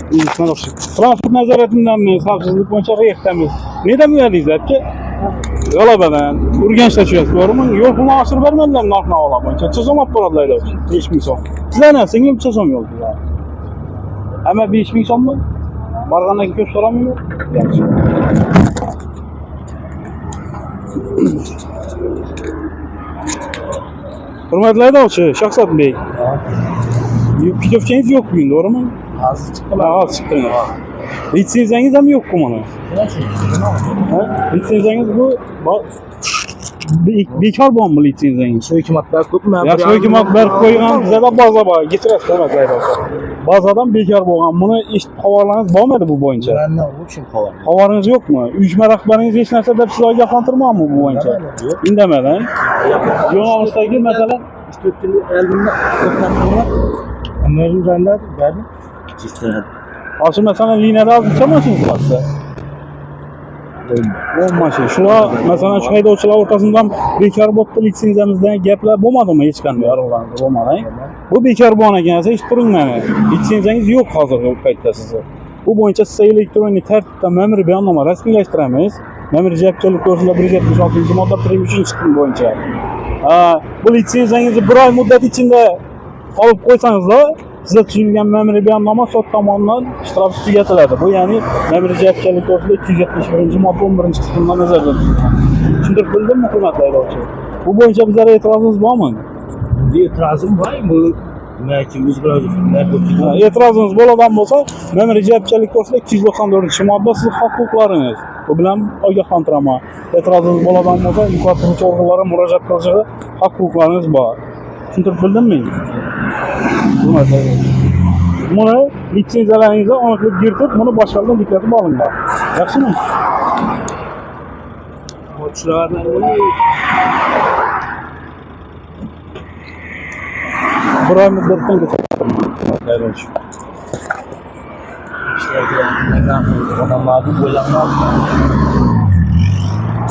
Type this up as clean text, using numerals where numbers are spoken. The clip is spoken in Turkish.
Transport nazoratidanmi, xavfsizlik bo'yicha reyektamiz. Neden mühendisler ki? G'alabadan, Urganchda tushyapsiz, to'g'rimi? Yo'l pulini oshirib bermadilar narx-navolar bo'yicha. Necha so'm olib boradilar haydovchi? 5000 so'm. Sizlardan singlim necha so'm yo'l puli? Hamma 5000 so'mmi? Borgandan keyin ko'p so'ramaymi? Yaxshi. Hurmatli haydovchi, Shahzodbek. Pichofchangiz yo'q bugun, to'g'rimi? Hozir chiqdim. Hozir chiqdingiz. Litsenziyangiz ham yo'q-ku mana. Ha? Litsenziyangiz bu bekor bormi litsenziyangiz? Shu hukumatlar ko'pmi? Yaxshi hukumat berib qo'ygan, bizada baza bor. Kechirasiz, hurmatli haydovchi. Bazadan bekor bo'lgan. Buni eshitib xabarlaringiz bormidi bu bo'yicha? Mana bu kim xabar? Xabaringiz yo'qmi? Uyushma rahbaringiz hech narsa deb sizga ogohlantirmadimi bu bo'yicha? Indamadi. Yo'nalishdagi masalan 3-4 yil oldinda to'xtatganlar. Amerikada berdi. Hozir masalan liniyada necha mashina sifatida? 10 mashina. Shular masalan shu haydovchilar o'rtasida bekor bo'ldi litsenziyamizdan gaplar bo'lmadimi hech qanday aralaringizda bo'lmadi? Bu bekor bo'lgan ekan, hech turing mana. Litsenziyangiz yo'q hozirgi paytda sizga. Bu bo'yicha siz elektronik tartibda ma'muriy bayonnoma rasmiylashtiramiz. Ma'muriy javobgarlik to'g'risida 176-modda 3-chiqim bo'yicha. Bu litsenziyangizni 1 oy muddat ichida olib qo'ysangizlar, sizga tuzilgan ma'muriy bayonnoma sud tomonidan ishtirokchi tugatiladi. Bu ya'ni ma'muriy javobgarlik to'g'risida 271-modda 11-qismdan nazarda tutilgan. Tushuntirib bildimmi, hurmatli haydovchi? Bu bo'yicha bizlar e'tirozimiz bormi? E'tirozim bor. Bu nima o'zgarishlar bo'ldi? E'tirozimiz bo'ladigan bo'lsa, ma'muriy javobgarlik to'g'risida 294-modda siz huquqlaringiz. Bu bilan ogohlantiraman. E'tirozingiz bo'ladigan bo'lsa, yuqori turuvchi organlarga murojaat qilishga huquqlaringiz bor. Tushuntirib bildimmi? Buni litsenziyalaringizni aniqlab kiritib, buni boshqalardan yuklatib olinglar. Yaxshimi? Ochlarni bir oy muddatdan kechiramiz. ishlarga odamlarni o'ylab